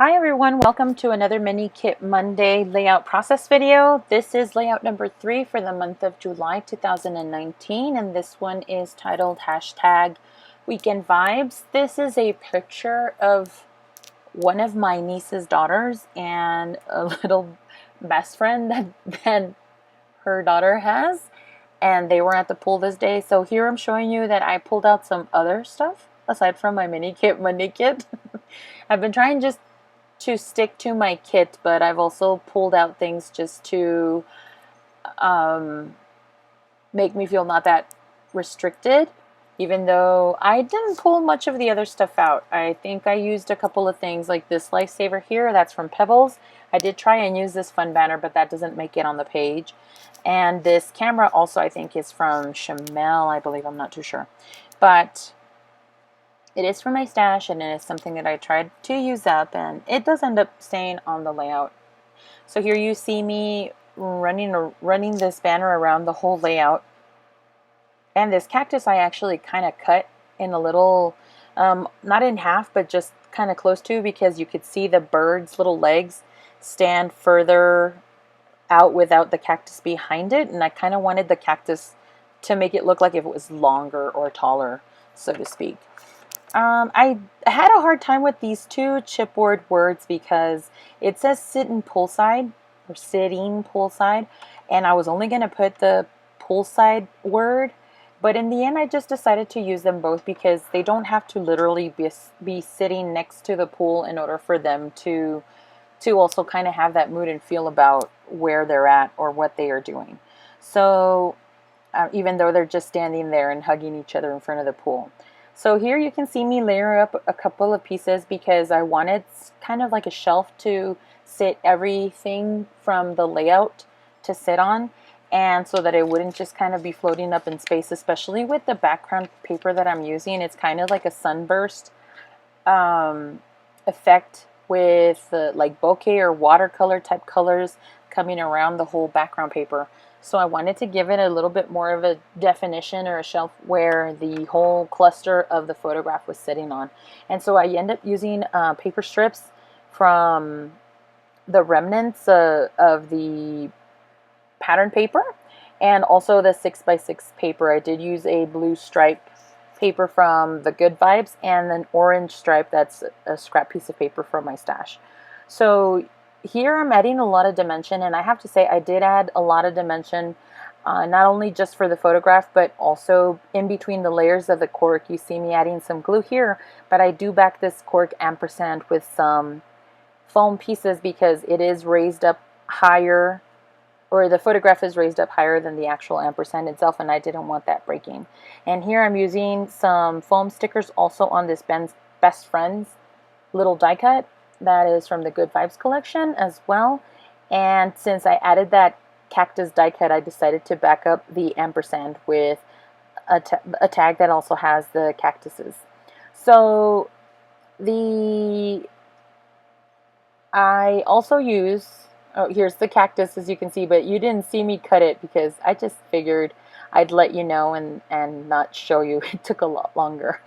Hi everyone, welcome to another Mini Kit Monday layout process video. This is layout number 3 for the month of July 2019, and this one is titled hashtag Weekend Vibes. This is a picture of one of my niece's daughters and a little best friend that her daughter has, and they were at the pool this day. So here I'm showing you that I pulled out some other stuff aside from my Mini Kit Monday kit. I've been trying just to stick to my kit, but I've also pulled out things just to make me feel not that restricted, even though I didn't pull much of the other stuff out. I think I used a couple of things like this lifesaver here, that's from Pebbles. I did try and use this fun banner, but that doesn't make it on the page. And this camera also I think is from Chamel, I believe, I'm not too sure. But it is from my stash, and it is something that I tried to use up, and it does end up staying on the layout. So here you see me running this banner around the whole layout. And this cactus I actually kind of cut in a little, not in half, but just kind of close to, because you could see the bird's little legs stand further out without the cactus behind it, and I kind of wanted the cactus to make it look like if it was longer or taller, so to speak. I had a hard time with these two chipboard words because it says sitting poolside or sitting poolside, and I was only going to put the poolside word, but in the end I just decided to use them both because they don't have to literally be sitting next to the pool in order for them to also kind of have that mood and feel about where they're at or what they are doing. So even though they're just standing there and hugging each other in front of the pool. So here you can see me layer up a couple of pieces because I wanted kind of like a shelf to sit everything from the layout to sit on, and so that it wouldn't just kind of be floating up in space, especially with the background paper that I'm using. It's kind of like a sunburst effect with like bokeh or watercolor type colors coming around the whole background paper. So I wanted to give it a little bit more of a definition or a shelf where the whole cluster of the photograph was sitting on. And so I end up using paper strips from the remnants of the pattern paper and also the 6x6 paper. I did use a blue stripe paper from the Good Vibes and an orange stripe that's a scrap piece of paper from my stash. So here I'm adding a lot of dimension, and I have to say I did add a lot of dimension, not only just for the photograph, but also in between the layers of the cork. You see me adding some glue here, but I do back this cork ampersand with some foam pieces because it is raised up higher, or the photograph is raised up higher than the actual ampersand itself, and I didn't want that breaking. And here I'm using some foam stickers also on this Best Friends little die cut that is from the Good Vibes collection as well. And since I added that cactus die cut, I decided to back up the ampersand with a tag that also has the cactuses. So I also use, oh, here's the cactus as you can see, but you didn't see me cut it because I just figured I'd let you know and not show you. It took a lot longer.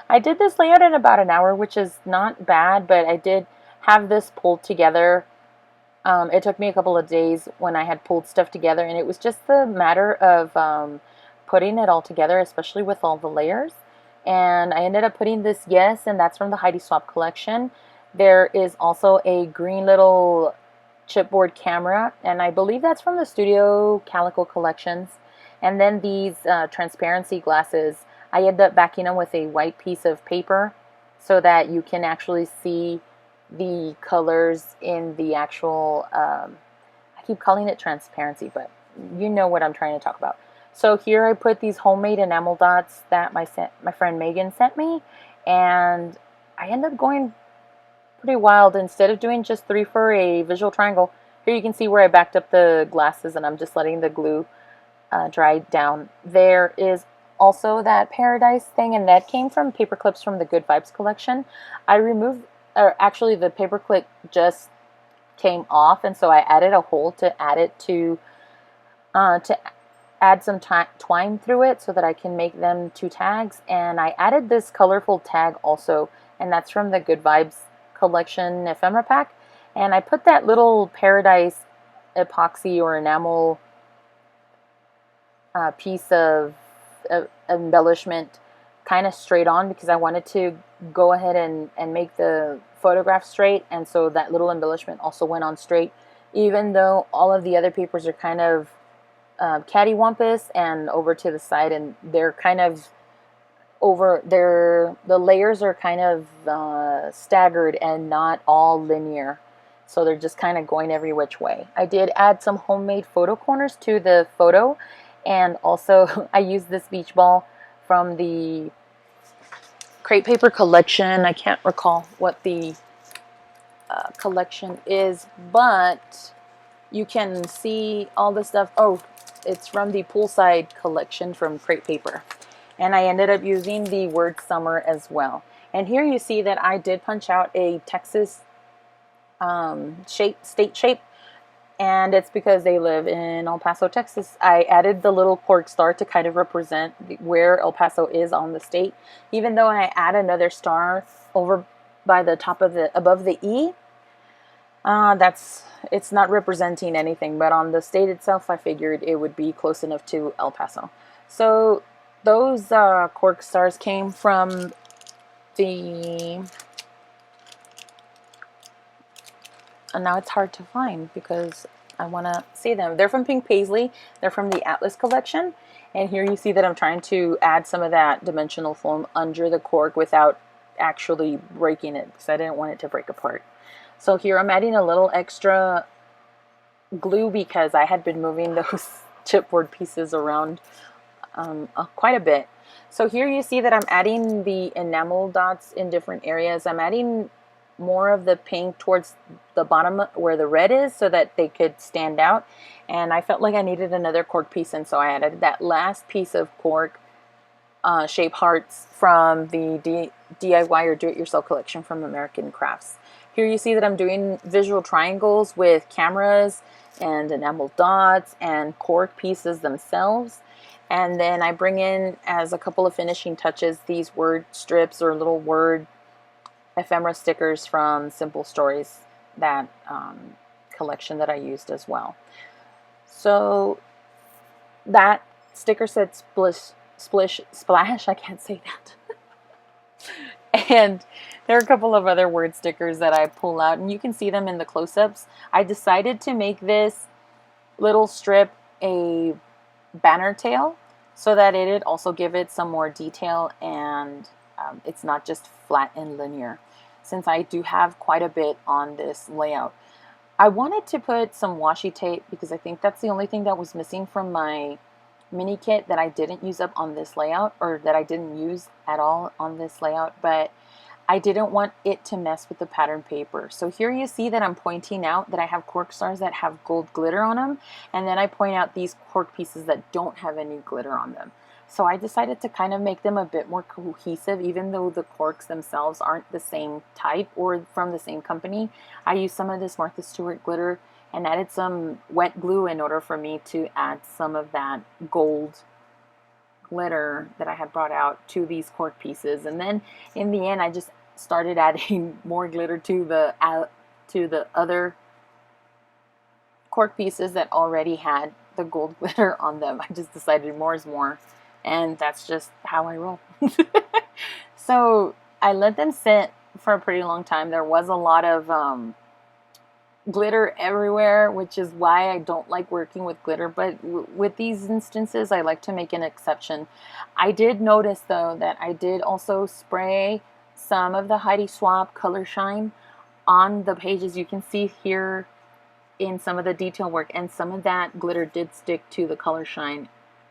I did this layout in about an hour, which is not bad, but I did have this pulled together. It took me a couple of days when I had pulled stuff together, and it was just the matter of putting it all together, especially with all the layers. And I ended up putting this Yes, and that's from the Heidi Swapp collection. There is also a green little chipboard camera, and I believe that's from the Studio Calico collections. And then these transparency glasses, I end up backing them with a white piece of paper so that you can actually see the colors in the actual, I keep calling it transparency, but you know what I'm trying to talk about. So here I put these homemade enamel dots that my friend Megan sent me, and I end up going pretty wild. Instead of doing just 3 for a visual triangle, here you can see where I backed up the glasses and I'm just letting the glue dry down. There is also that paradise thing, and that came from paper clips from the Good Vibes collection. I removed, or actually the paper clip just came off, and so I added a hole to add it to add some twine through it so that I can make them 2 tags. And I added this colorful tag also, and that's from the Good Vibes Collection ephemera pack, and I put that little Paradise epoxy or enamel piece of embellishment kind of straight on because I wanted to go ahead and make the photograph straight, and so that little embellishment also went on straight, even though all of the other papers are kind of cattywampus and over to the side, and they're kind of the layers are kind of staggered and not all linear, so they're just kind of going every which way. I did add some homemade photo corners to the photo, and also I used this beach ball from the Crate Paper collection. I can't recall what the collection is, but you can see all the stuff. Oh, it's from the Poolside collection from Crate Paper. And I ended up using the word summer as well. And here you see that I did punch out a Texas state shape, and it's because they live in El Paso, Texas. I added the little cork star to kind of represent where El Paso is on the state, even though I add another star over by the top of above the E. It's not representing anything, but on the state itself, I figured it would be close enough to El Paso. So those cork stars came from the, and now it's hard to find because I want to see them. They're from Pink Paisley. They're from the Atlas collection. And here you see that I'm trying to add some of that dimensional foam under the cork without actually breaking it because I didn't want it to break apart. So here I'm adding a little extra glue because I had been moving those chipboard pieces around quite a bit. So here you see that I'm adding the enamel dots in different areas. I'm adding more of the pink towards the bottom where the red is so that they could stand out, and I felt like I needed another cork piece, and so I added that last piece of cork shape hearts from the DIY or do-it-yourself collection from American Crafts. Here you see that I'm doing visual triangles with cameras and enamel dots and cork pieces themselves. And then I bring in, as a couple of finishing touches, these word strips or little word ephemera stickers from Simple Stories, that collection that I used as well. So that sticker said splish, splash. I can't say that. And there are a couple of other word stickers that I pull out, and you can see them in the close-ups. I decided to make this little strip a banner tail so that it'd also give it some more detail, and it's not just flat and linear, since I do have quite a bit on this layout. I wanted to put some washi tape because I think that's the only thing that was missing from my mini kit that I didn't use up on this layout, or that I didn't use at all on this layout, but I didn't want it to mess with the pattern paper. So here you see that I'm pointing out that I have cork stars that have gold glitter on them, and then I point out these cork pieces that don't have any glitter on them. So I decided to kind of make them a bit more cohesive, even though the corks themselves aren't the same type or from the same company. I used some of this Martha Stewart glitter and added some wet glue in order for me to add some of that gold glitter that I had brought out to these cork pieces. And then in the end, I just started adding more glitter to the other cork pieces that already had the gold glitter on them. I just decided more is more, and that's just how I roll. So I let them sit for a pretty long time. There was a lot of glitter everywhere, which is why I don't like working with glitter, but with these instances I like to make an exception. I did notice though that I did also spray some of the Heidi Swapp Color Shine on the pages. You can see here in some of the detail work, and some of that glitter did stick to the Color Shine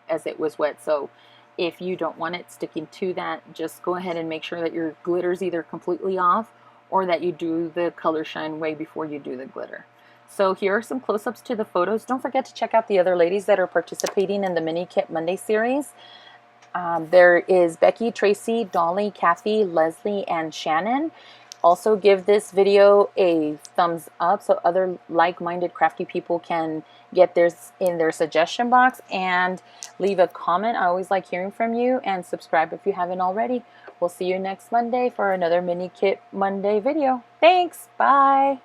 as it was wet. So if you don't want it sticking to that, just go ahead and make sure that your glitter's either completely off or that you do the Color Shine way before you do the glitter. So here are some close-ups to the photos. Don't forget to check out the other ladies that are participating in the Mini Kit Monday series. There is Becky, Tracy, Dolly, Kathy, Leslie, and Shannon. Also give this video a thumbs up so other like-minded crafty people can get theirs in their suggestion box, and leave a comment. I always like hearing from you, and subscribe if you haven't already. We'll see you next Monday for another Mini Kit Monday video. Thanks. Bye.